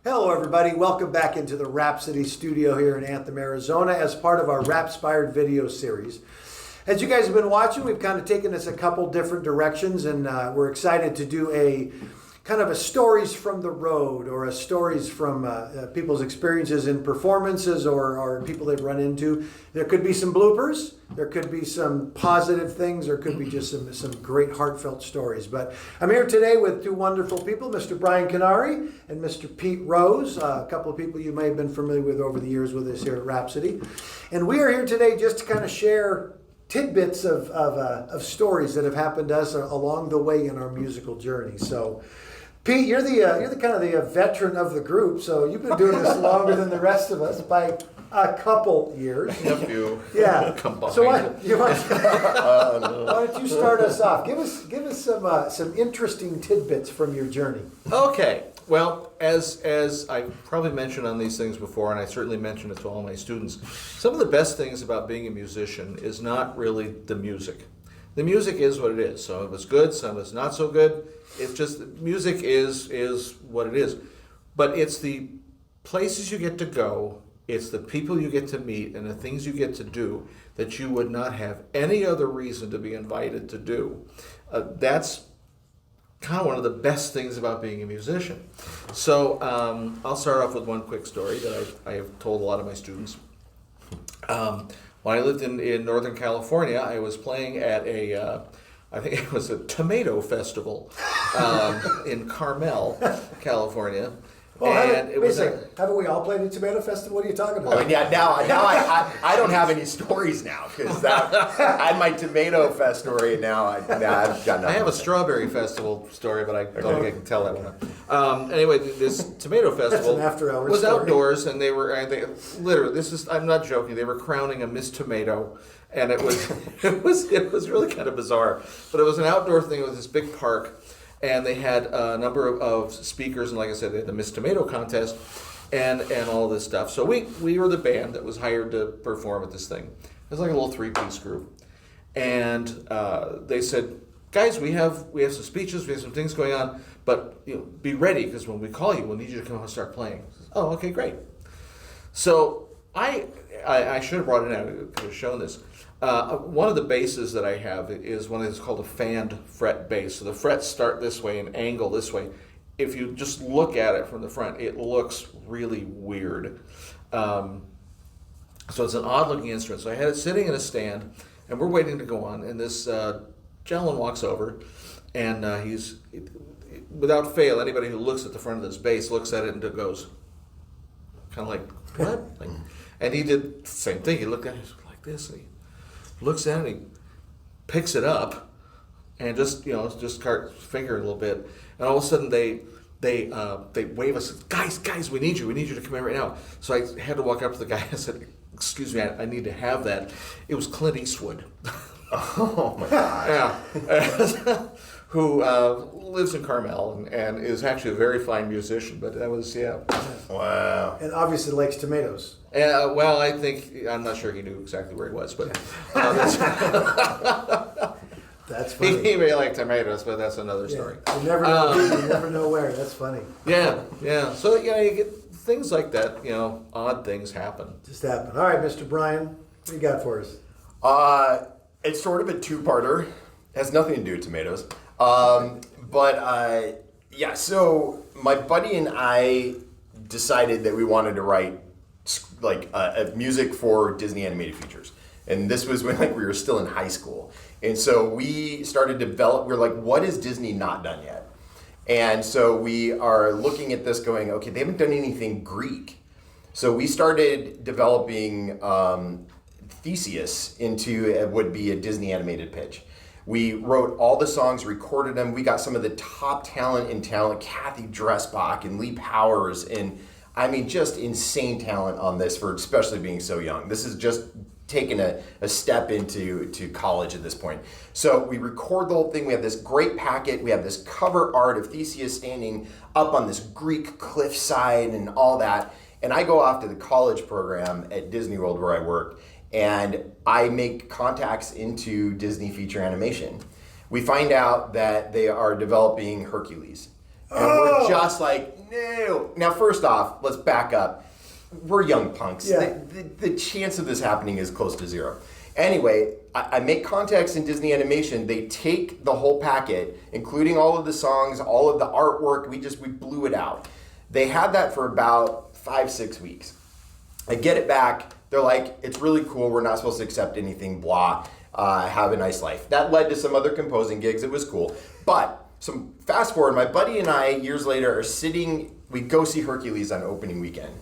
Hello, everybody. Welcome back into the Rhapsody studio here in Anthem, Arizona, as part of our Rhapspired video series. As you guys have been watching, we've kind of taken this a couple different directions, and we're excited to do a kind of a stories from the road, or a stories from people's experiences in performances, or people they've run into. There could be some bloopers, there could be some positive things, there could be just some great heartfelt stories. But I'm here today with two wonderful people, Mr. Brian Kunnari and Mr. Pete Rose, a couple of people you may have been familiar with over the years with us here at Rhapsody. And we are here today just to kind of share tidbits of stories that have happened to us along the way in our musical journey. So, Pete, you're the kind of the veteran of the group, so you've been doing this longer than the rest of us by a couple years. A few. Yeah. Combined. So why don't you start us off? Give us some interesting tidbits from your journey. Okay. Well, as I probably mentioned on these things before, and I certainly mention it to all my students, some of the best things about being a musician is not really the music. The music is what it is. Some of it's good, some of it's not so good. It's just music is what it is. But it's the places you get to go, it's the people you get to meet, and the things you get to do that you would not have any other reason to be invited to do. That's kind of one of the best things about being a musician. So I'll start off with one quick story that I have told a lot of my students. When I lived in Northern California, I was playing at I think it was a tomato festival in Carmel, California. Well, haven't we all played at Tomato Festival? What are you talking about? Oh, yeah, now I don't have any stories now, because I had my Tomato Fest story, and now I've got nothing. I have a strawberry festival story, but I don't think I can tell that one. Anyway, this tomato festival was story. Outdoors, and they literally, I'm not joking, they were crowning a Miss Tomato, and it was really kind of bizarre. But it was an outdoor thing with this big park, and they had a number of speakers, and like I said, they had the Miss Tomato contest and all this stuff. So we were the band that was hired to perform at this thing. It was like a little three-piece group. And they said, guys, we have some speeches, we have some things going on, but be ready, because when we call you, we'll need you to come out and start playing. Oh, okay, great. So I should have brought it out, I could have shown this. One of the basses that I have is one that's called a fanned fret bass. So the frets start this way and angle this way. If you just look at it from the front, it looks really weird. So it's an odd looking instrument. So I had it sitting in a stand, and we're waiting to go on, and this gentleman walks over, and he's, without fail, anybody who looks at the front of this bass looks at it and goes, kind of like, what? And he did the same thing. He looked at it like this, and he looks at it, and he picks it up, and just start fingering a little bit, and all of a sudden they wave us, guys, we need you to come in right now. So I had to walk up to the guy and said, excuse me, I need to have that. It was Clint Eastwood. Oh my gosh. Yeah. Who lives in Carmel and is actually a very fine musician, but that was, yeah. Wow. And obviously likes tomatoes. Well, I'm not sure he knew exactly where he was, but That's funny. He may like tomatoes, but that's another story. You never know. You never know where. That's funny. Yeah. So you get things like that. Odd things happen. Just happen. All right, Mr. Brian, what do you got for us? It's sort of a two-parter. It has nothing to do with tomatoes. Yeah. So my buddy and I decided that we wanted to write music for Disney animated features. And this was when we were still in high school. And so we started to develop, we're like, what has Disney not done yet? And so we are looking at this going, okay, they haven't done anything Greek. So we started developing Theseus into what would be a Disney animated pitch. We wrote all the songs, recorded them. We got some of the top talent in talent, Kathy Dressbach and Lee Powers, and I mean, just insane talent on this for especially being so young. This is just taken a step into college at this point. So we record the whole thing. We have this great packet. We have this cover art of Theseus standing up on this Greek cliffside and all that. And I go off to the college program at Disney World where I work, and I make contacts into Disney feature animation. We find out that they are developing Hercules. And we're just like, no. Now, first off, let's back up. We're young punks. Yeah. The chance of this happening is close to zero. Anyway, I make contacts in Disney Animation. They take the whole packet, including all of the songs, all of the artwork. We blew it out. They had that for about 5-6 weeks. I get it back. They're like, it's really cool. We're not supposed to accept anything, blah. Have a nice life. That led to some other composing gigs. It was cool. But, so fast forward, my buddy and I, years later, are sitting, we go see Hercules on opening weekend.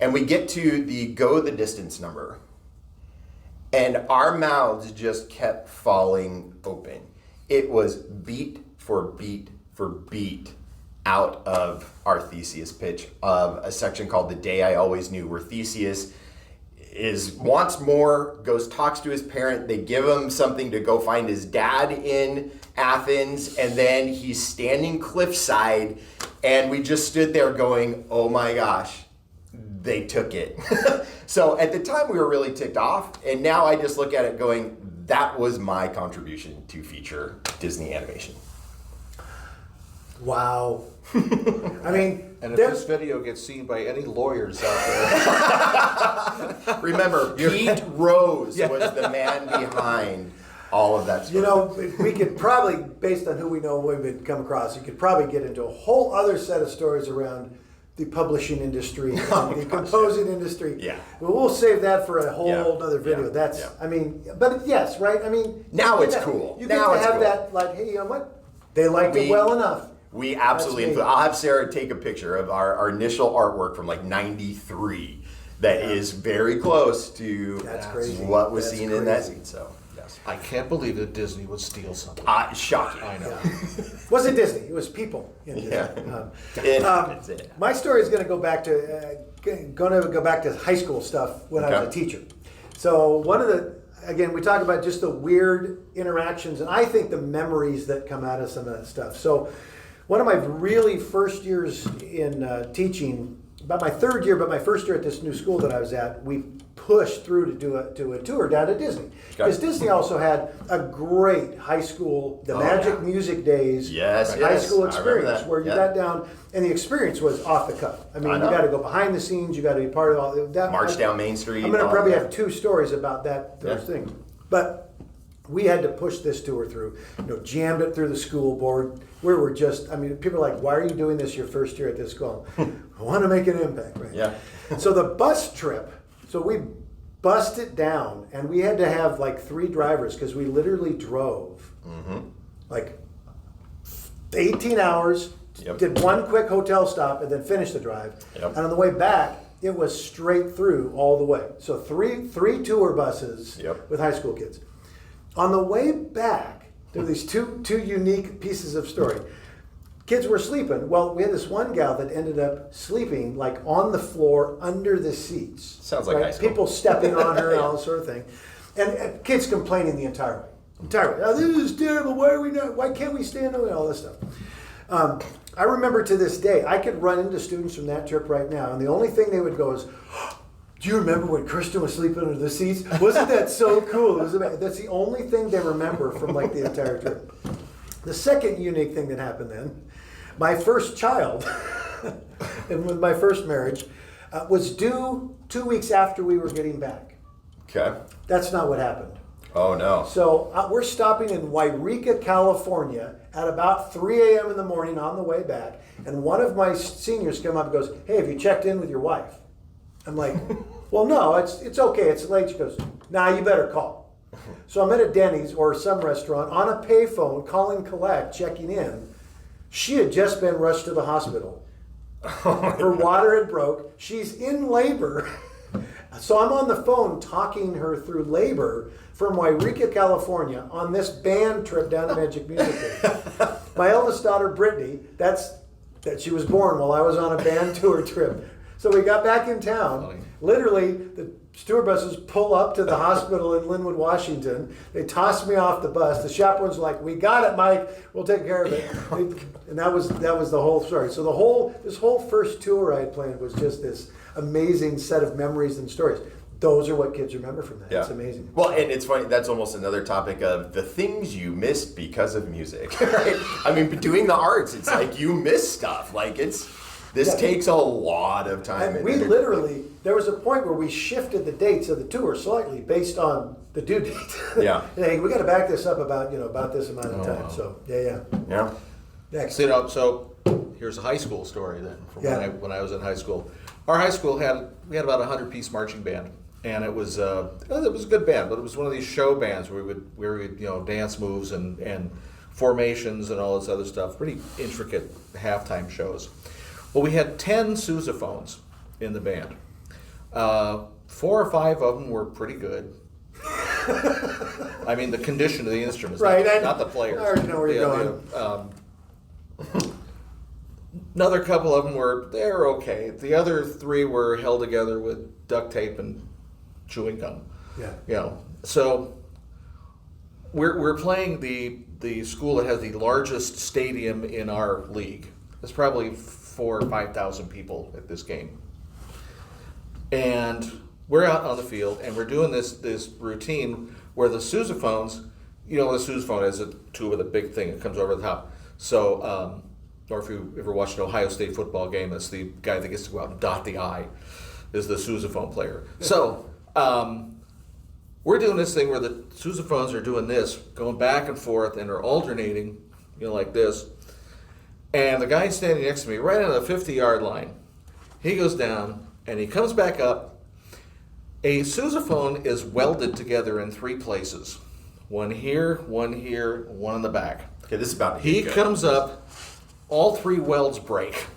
And we get to the Go the Distance number. And our mouths just kept falling open. It was beat for beat for beat out of our Theseus pitch of a section called The Day I Always Knew, where Theseus wants more, talks to his parent, they give him something to go find his dad in Athens, and then he's standing cliffside, and we just stood there going, oh my gosh, they took it. So at the time we were really ticked off, and now I just look at it going, that was my contribution to feature Disney animation. Wow. I mean, And if this video gets seen by any lawyers out there, remember, Pete Rose was the man behind all of that stuff. you know, we could probably, based on who we know, we've come across, you could probably get into a whole other set of stories around the publishing industry, the composing industry. Yeah. But we'll save that for a whole Yeah. other video. Yeah. That's, Yeah. I mean, but yes, right? I mean, Now you it's get- cool. You get Now to it's have cool. that, like, hey, you know what? They liked it well enough. We absolutely, That's me. I'll have Sarah take a picture of our initial artwork from like 93 that is very close to That's crazy. what was That's seen in that crazy. scene. So, yes. I can't believe that Disney would steal something. Shocking. I know. Wasn't Disney? It was people in Disney. Yeah. That's it. My story is going to go back to high school stuff when I was a Okay. teacher. So one of the, again, we talk about just the weird interactions, and I think the memories that come out of some of that stuff. So one of my really first years in teaching, about my third year, but my first year at this new school that I was at, we pushed through to do a tour down to Disney. Because Disney also had a great high school, the Magic Music Days, Yes, high yes. school I remember experience, that. where you Yeah. got down, and the experience was off the cuff. I mean, I you know. got to go behind the scenes, you got to be part of all that. March down Main Street. I'm going to all probably that. have 2 stories about that those Yeah. things. But we had to push this tour through, jammed it through the school board. We were just, I mean, people are like, why are you doing this your first year at this school? I want to make an impact, right? Yeah. So the bus trip, so we bussed it down, and we had to have like 3 drivers because we literally drove like 18 hours, Yep. did one quick hotel stop, and then finished the drive. Yep. And on the way back, it was straight through all the way. So three tour buses Yep. with high school kids. On the way back, there were these two unique pieces of story. Kids were sleeping. Well, we had this one gal that ended up sleeping like on the floor under the seats. Sounds like high school. People stepping on her and all this sort of thing. And kids complaining the entire way. Oh, this is terrible. Why can't we stand on all this stuff? I remember to this day, I could run into students from that trip right now, and the only thing they would go is, do you remember when Kristen was sleeping under the seats? Wasn't that so cool? It was amazing. That's the only thing they remember from like the entire trip. The second unique thing that happened then, my first child, and with my first marriage, was due 2 weeks after we were getting back. Okay. That's not what happened. Oh, no. So we're stopping in Wairika, California at about 3 a.m. in the morning on the way back, and one of my seniors come up and goes, "Hey, have you checked in with your wife?" I'm like, "Well, no, it's okay, it's late." She goes, "Nah, you better call." So I'm at a Denny's or some restaurant on a payphone calling collect, checking in. She had just been rushed to the hospital. Her water had broke. She's in labor. So I'm on the phone talking her through labor from Wairika, California on this band trip down to Magic Music Day. My eldest daughter, Brittany, that she was born while I was on a band tour trip. So we got back in town. Funny. Literally, the tour buses pull up to the hospital in Linwood, Washington. They toss me off the bus. The chaperone's like, "We got it, Mike. We'll take care of it." And that was the whole story. So this whole first tour I had planned was just this amazing set of memories and stories. those are what kids remember from that. Yeah. It's amazing. Well, and it's funny, that's almost another topic of the things you missed because of music, right? I mean, doing the arts, it's like you miss stuff. Like this takes a lot of time. And we literally, there was a point where we shifted the dates of the tour slightly based on the due date. Yeah. Hey, we got to back this up about this amount of time. wow. So yeah. Yeah. Next. So here's a high school story then from when I was in high school. Our high school had about a 100-piece marching band, and it was a good band, but it was one of these show bands where we would dance moves and formations and all this other stuff, pretty intricate halftime shows. Well, we had 10 sousaphones in the band. 4 or 5 of them were pretty good. I mean, the condition of the instruments, Right, not the players. I already know where you're going. Another couple of them they're okay. The other 3 were held together with duct tape and chewing gum. Yeah. So we're playing the school that has the largest stadium in our league. There's probably 4,000 or 5,000 people at this game, and we're out on the field and we're doing this routine where the sousaphones, the sousaphone has a tube with a big thing that comes over the top. So, or if you ever watched an Ohio State football game, that's the guy that gets to go out and dot the I, is the sousaphone player. So, we're doing this thing where the sousaphones are doing this, going back and forth, and are alternating, like this. And the guy standing next to me, right on the 50-yard line, he goes down and he comes back up. A sousaphone is welded together in 3 places. One here, one in the back. Okay, this is about to He get good. comes up, all 3 welds break.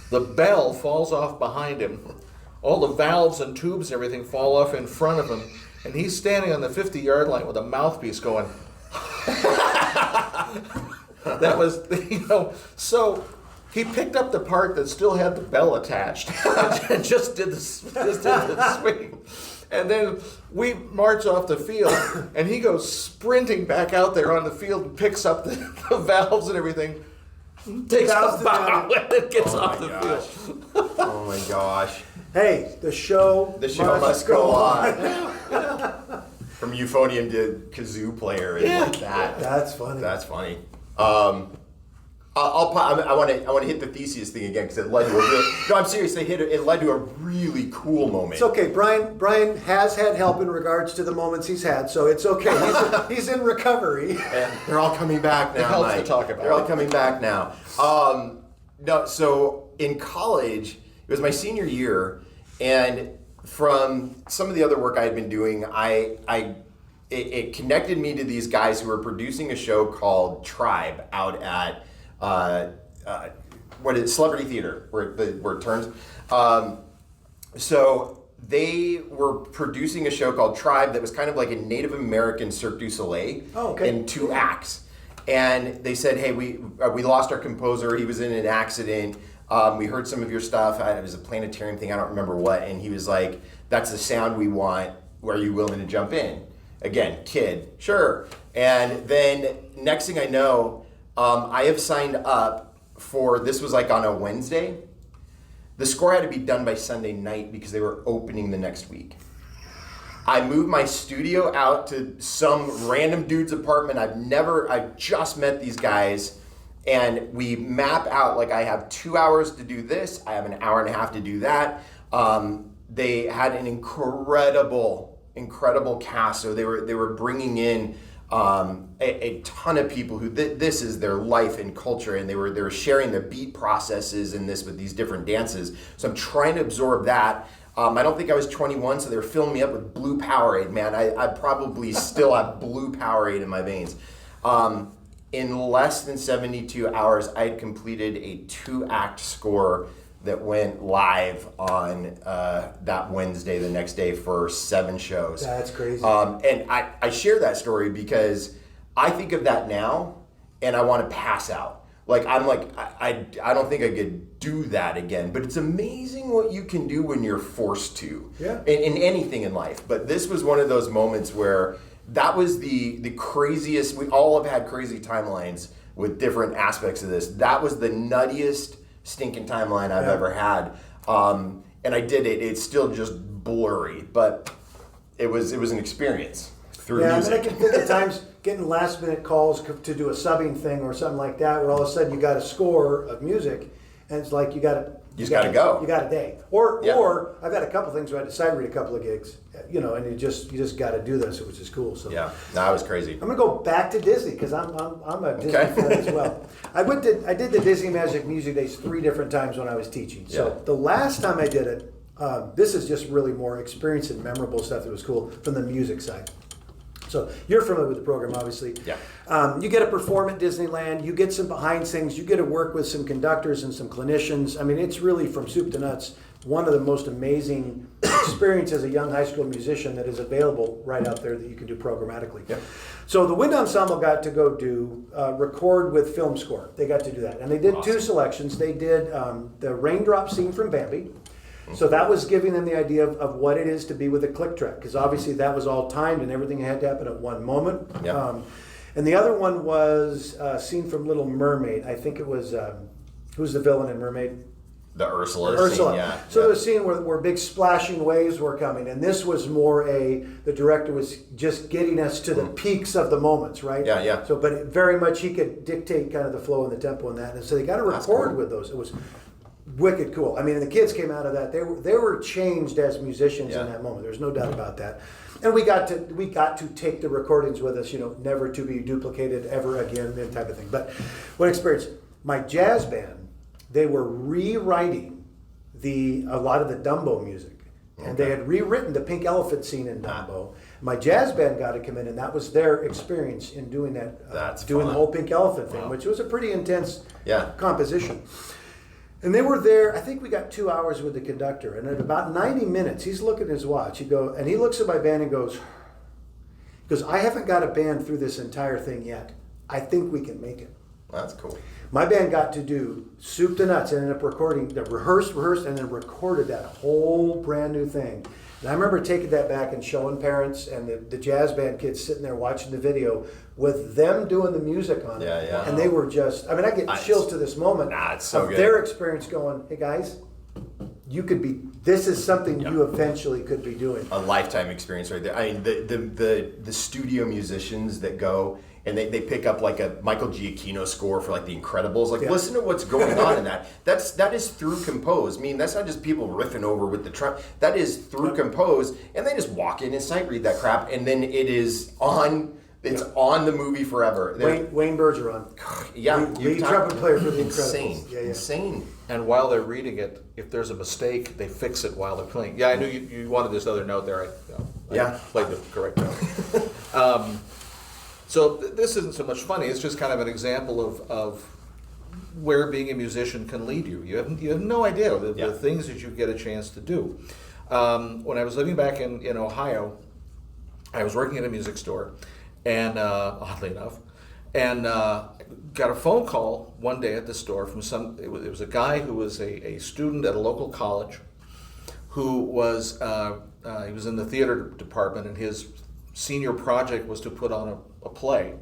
The bell falls off behind him. All the valves and tubes and everything fall off in front of him. And he's standing on the 50-yard line with a mouthpiece going. That was, so he picked up the part that still had the bell attached and just did the swing. And then we march off the field, and he goes sprinting back out there on the field and picks up the valves and everything, takes Bows the to bow, and then gets off the gosh. field. Oh my gosh. Hey, the show must go on. From euphonium to kazoo player and like that. That's funny. That's funny. I want to hit the Theseus thing again because it led to a really. No, I'm serious. It led to a really cool moment. It's okay. Brian has had help in regards to the moments he's had, so it's okay. He's in recovery. And they're all coming back now. It helps to Mike. talk about They're all it. coming back now. No, so in college, it was my senior year, and from some of the other work I had been doing, it connected me to these guys who were producing a show called Tribe out at Celebrity Theater, where it turns. So they were producing a show called Tribe that was kind of like a Native American Cirque du Soleil in 2 acts. And they said, hey, we lost our composer. He was in an accident. We heard some of your stuff. It was a planetarium thing. I don't remember what. And he was like, that's the sound we want. Are you willing to jump in? Again, kid, sure. And then next thing I know, I have signed up for, this was like on a Wednesday. The score had to be done by Sunday night because they were opening the next week. I moved my studio out to some random dude's apartment. I've just met these guys, and we map out, like I have 2 hours to do this, I have an hour and a half to do that. They had an incredible cast. So they were bringing in a ton of people who this is their life and culture, and they were sharing the beat processes in this with these different dances. So I'm trying to absorb that. I don't think I was 21, so they were filling me up with blue Powerade. Man, I probably still have blue Powerade in my veins. In less than 72 hours, I had completed a 2-act score that went live on that Wednesday, the next day, for 7 shows. That's crazy. And I share that story because I think of that now and I want to pass out. Like, I'm like, I don't think I could do that again. But it's amazing what you can do when you're forced to. Yeah. In anything in life. But this was one of those moments where that was the craziest. We all have had crazy timelines with different aspects of this. That was the nuttiest stinking timeline I've ever had. and I did it. It's still just blurry, but it was an experience through Yeah, music. I mean, I can think of times getting last minute calls to do a subbing thing or something like that, where all of a sudden you got a score of music, and it's like you just gotta go. You got a day, or Yeah. or I've had a couple things where I had to sight read a couple of gigs, and you just got to do this, which is cool. So Yeah, that was crazy. I'm gonna go back to Disney because I'm a Disney Okay. fan as well. I did the Disney Magic Music Days 3 different times when I was teaching. So Yeah. the last time I did it, this is just really more experience and memorable stuff that was cool from the music side. So you're familiar with the program, obviously. Yeah. You get to perform at Disneyland. You get some behind scenes. You get to work with some conductors and some clinicians. I mean, it's really from soup to nuts one of the most amazing experiences as a young high school musician that is available right out there that you can do programmatically. Yeah. So the Wind Ensemble got to go do record with film score. They got to do that, and they did two Awesome. selections. They did the raindrop scene from Bambi. So that was giving them the idea of what it is to be with a click track, because obviously that was all timed and everything had to happen at one moment. Yeah. And the other one was a scene from Little Mermaid. I think it was, who's the villain in Mermaid? The Ursula Ursula. scene, yeah. So yeah. there was a scene where big splashing waves were coming, and this was more the director was just getting us to the peaks of the moments, right? Yeah, yeah. So, but very much he could dictate kind of the flow and the tempo and that. And so they got to That's record cool. with those. It was wicked cool. I mean, and the kids came out of that. They were changed as musicians in Yeah. that moment. There's no doubt about that. And we got to take the recordings with us, never to be duplicated ever again, that type of thing. But what experience? My jazz band, they were rewriting a lot of the Dumbo music. And they had rewritten the Pink Elephant scene in Dumbo. My jazz band got to come in, and that was their experience in doing that, That's doing the fun. whole Pink Elephant thing, Wow. which was a pretty intense Yeah. composition. And they were there, I think we got 2 hours with the conductor. And at about 90 minutes, he's looking at his watch. He looks at my band and goes, I haven't got a band through this entire thing yet. I think we can make it. That's cool. My band got to do soup to nuts and ended up recording, rehearsed, and then recorded that whole brand new thing. And I remember taking that back and showing parents and the jazz band kids sitting there watching the video with them doing the music on it. Yeah, yeah. And they were just, I get chills to this moment it's so of good. their experience going, hey guys, this is something you eventually could be doing. A lifetime experience right there. I mean, the studio musicians that go and they pick up like a Michael Giacchino score for like The Incredibles. Like, listen to what's going on in that. That is through composed. I mean, that's not just people riffing over with the truck. That is through composed, and they just walk in and sight read that crap, and then it is on. It's on the movie forever. Wayne Bergeron. Yeah, lead trumpet player for The insane, Incredibles. Yeah. insane. And while they're reading it, if there's a mistake, they fix it while they're playing. Yeah, I knew you wanted this other note there. I played the correct note. So this isn't so much funny. It's just kind of an example of where being a musician can lead you. You have no idea the things that you get a chance to do. When I was living back in Ohio, I was working at a music store, and oddly enough, and got a phone call one day at the store from it was a guy who was a student at a local college, who was he was in the theater department, and his senior project was to put on a play,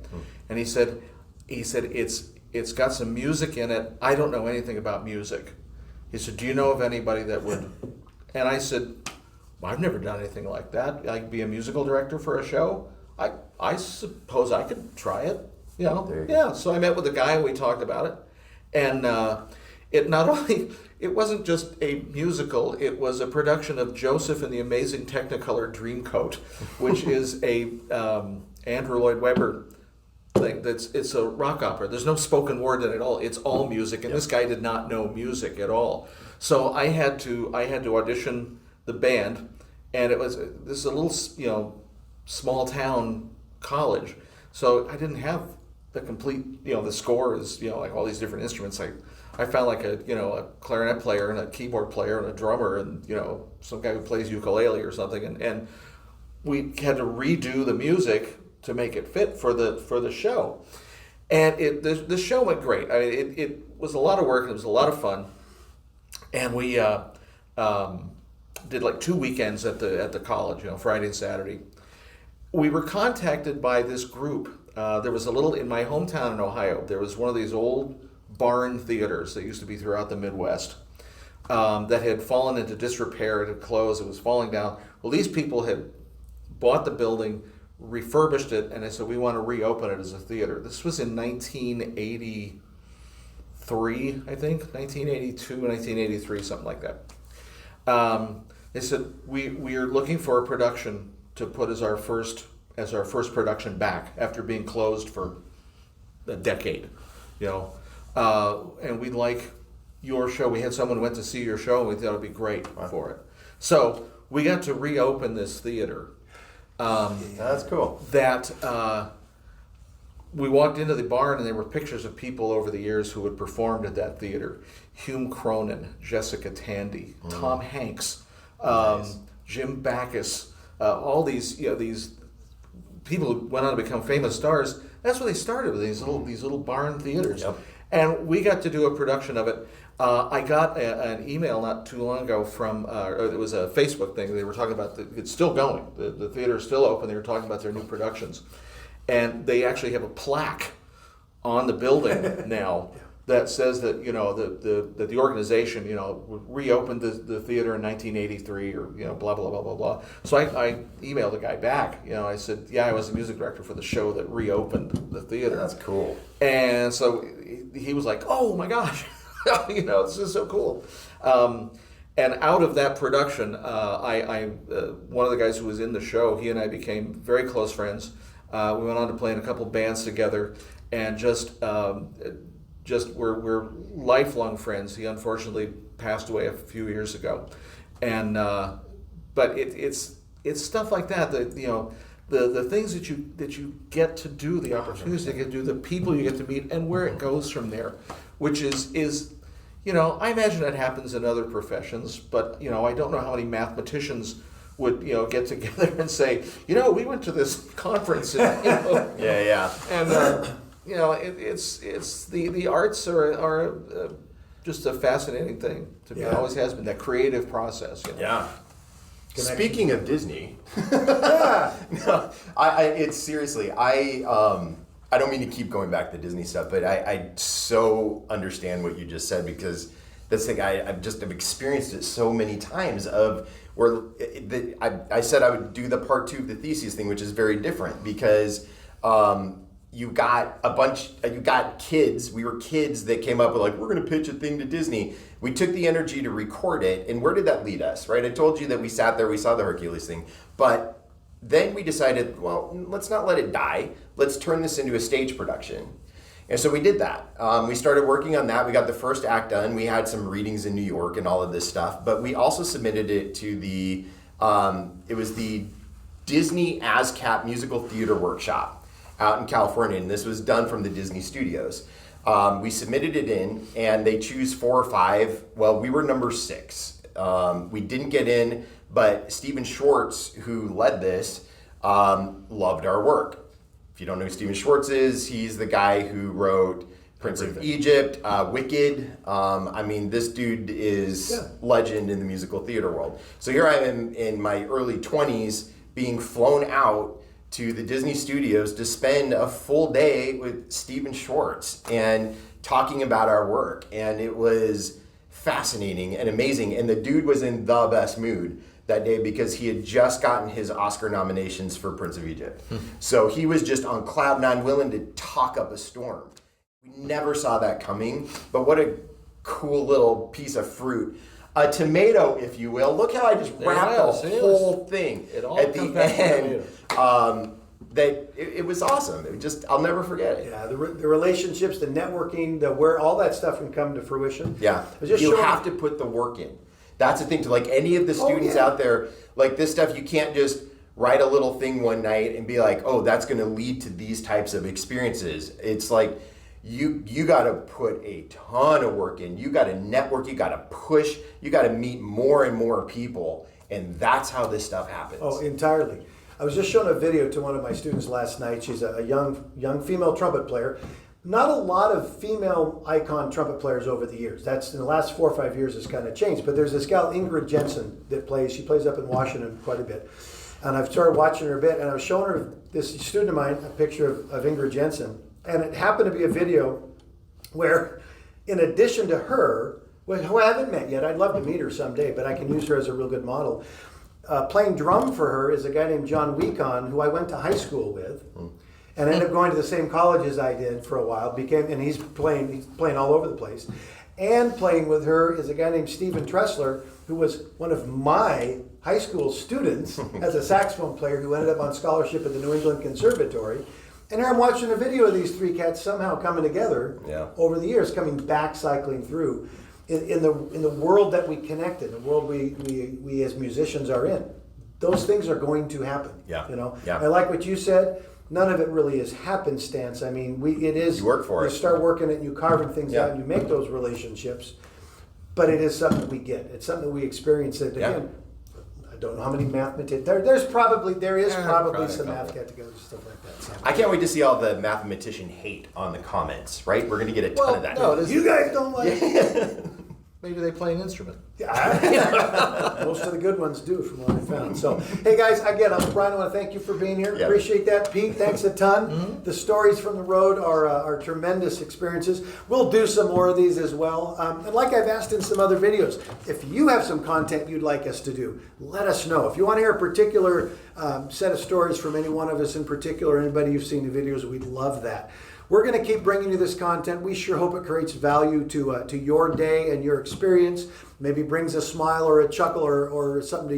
and he said it's got some music in it. I don't know anything about music. He said, do you know of anybody that would? And I said, well, I've never done anything like that. I could be a musical director for a show. I suppose I could try it. There you go. Yeah. So I met with the guy and we talked about it, and it wasn't just a musical. It was a production of Joseph and the Amazing Technicolor Dreamcoat, which is a Andrew Lloyd Webber thing. It's a rock opera. There's no spoken word in it at all. It's all music, and this guy did not know music at all. So I had to audition the band, and this is a little small town college, so I didn't have the complete the score is like all these different instruments. I found like a clarinet player and a keyboard player and a drummer and some guy who plays ukulele or something, and we had to redo the music to make it fit for the show. And the show went great. I mean, it was a lot of work and it was a lot of fun. And we did like 2 weekends at the college, Friday and Saturday. We were contacted by this group. There was in my hometown in Ohio, there was one of these old barn theaters that used to be throughout the Midwest. that had fallen into disrepair. It had closed. It was falling down. Well, these people had bought the building, refurbished it, and they said, we want to reopen it as a theater. This was in 1983, I think, 1982, 1983, something like that. They said, we are looking for a production to put as our first production back after being closed for a decade, and we'd like your show. We had someone who went to see your show, and we thought it'd be great for it. So we got to reopen this theater. That's cool. We walked into the barn, and there were pictures of people over the years who had performed at that theater. Hume Cronin, Jessica Tandy, Tom Hanks, Nice. Jim Backus, all these people who went on to become famous stars. That's where they started, with these little barn theaters. Yep. And we got to do a production of it. I got an email not too long ago from, it was a Facebook thing. They were talking about, it's still going. The theater is still open. They were talking about their new productions. And they actually have a plaque on the building now that says that, that the organization, reopened the theater in 1983 or, blah, blah, blah, blah, blah. So I emailed the guy back. I said, yeah, I was the music director for the show that reopened the theater. That's cool. And so he was like, oh my gosh, this is so cool. And out of that production, one of the guys who was in the show, he and I became very close friends. We went on to play in a couple bands together, and we're lifelong friends. He unfortunately passed away a few years ago, and but it's stuff like that the things that you get to do, the opportunities you get to do, the people you get to meet, and where it goes from there, which is I imagine that happens in other professions, but I don't know how many mathematicians would get together and say, we went to this conference and Yeah. and it's the arts are just a fascinating thing to me. It always has been, that creative process. Yeah. Speaking of Disney, Yeah. no, it's seriously, I don't mean to keep going back to Disney stuff, but I so understand what you just said, because this thing, I've experienced it so many times of where I said I would do the part 2 of the thesis thing, which is very different, because you got kids. We were kids that came up with we're going to pitch a thing to Disney. We took the energy to record it, and where did that lead us, right? I told you that we sat there, we saw the Hercules thing, but then we decided, well, let's not let it die. Let's turn this into a stage production. And so we did that. We started working on that. We got the first act done. We had some readings in New York and all of this stuff, but we also submitted it to the Disney ASCAP Musical Theater Workshop out in California, and this was done from the Disney Studios. We submitted it in, and they choose 4 or 5. Well, we were number 6. We didn't get in, but Stephen Schwartz, who led this, loved our work. If you don't know who Stephen Schwartz is, he's the guy who wrote Prince of Egypt, Wicked. This dude is legend in the musical theater world. So here I am in my early 20s being flown out to the Disney Studios to spend a full day with Stephen Schwartz and talking about our work. And it was fascinating and amazing. And the dude was in the best mood that day because he had just gotten his Oscar nominations for Prince of Egypt. So he was just on cloud 9, willing to talk up a storm. We never saw that coming, but what a cool little piece of fruit. A tomato, if you will. Look how I just wrapped the whole thing It all at comes the back to end. It was awesome. I'll never forget it. Yeah, the relationships, the networking, where all that stuff can come to fruition. Yeah, you have to put the work in. That's the thing, to any of the students out there, this stuff, you can't just write a little thing one night and be like, oh, that's going to lead to these types of experiences. It's you got to put a ton of work in. You got to network, you got to push, you got to meet more and more people, and that's how this stuff happens. Oh, entirely. I was just showing a video to one of my students last night. She's a young female trumpet player. Not a lot of female icon trumpet players over the years. That's in the last 4 or 5 years has kind of changed. But there's this gal, Ingrid Jensen, that plays. She plays up in Washington quite a bit. And I've started watching her a bit, and I was showing her, this student of mine, a picture of Ingrid Jensen. And it happened to be a video where, in addition to her, who I haven't met yet. I'd love to meet her someday, but I can use her as a real good model. Playing drum for her is a guy named John Weekon, who I went to high school with, and ended up going to the same college as I did for a while. And he's playing all over the place. And playing with her is a guy named Stephen Tressler, who was one of my high school students as a saxophone player who ended up on scholarship at the New England Conservatory. And here I'm watching a video of these three cats somehow coming together over the years, coming back, cycling through in the world that we connected, the world we as musicians are in. Those things are going to happen. Yeah. You know. Yeah. I like what you said. None of it really is happenstance. I mean, it is. You work for it. You start working it, and you carving things out, and you make those relationships. But it is something we get. It's something that we experience. That again, I don't know how many mathematicians. There is probably some math get together, stuff like that. So. I can't wait to see all the mathematician hate on the comments. Right, we're going to get a ton of that. No, You guys don't like it. maybe they play an instrument. Most of the good ones do, from what I found. So, hey guys, again, Brian, I want to thank you for being here. Yeah. Appreciate that. Pete, thanks a ton. The stories from the road are tremendous experiences. We'll do some more of these as well. And like I've asked in some other videos, if you have some content you'd like us to do, let us know. If you want to hear a particular set of stories from any one of us in particular, anybody you've seen the videos, we'd love that. We're going to keep bringing you this content. We sure hope it creates value to your day and your experience. Maybe brings a smile or a chuckle or something to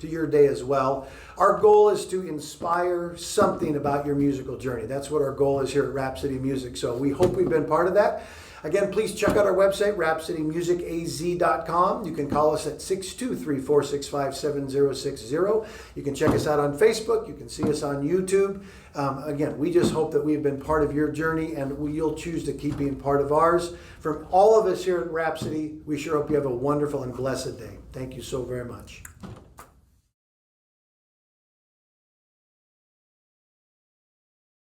your day as well. Our goal is to inspire something about your musical journey. That's what our goal is here at Rhapsody Music. So we hope we've been part of that. Again, please check out our website, rhapsodymusicaz.com. You can call us at 623-465-7060. You can check us out on Facebook. You can see us on YouTube. Again, we just hope that we've been part of your journey and you'll choose to keep being part of ours. From all of us here at Rhapsody, we sure hope you have a wonderful and blessed day. Thank you so very much.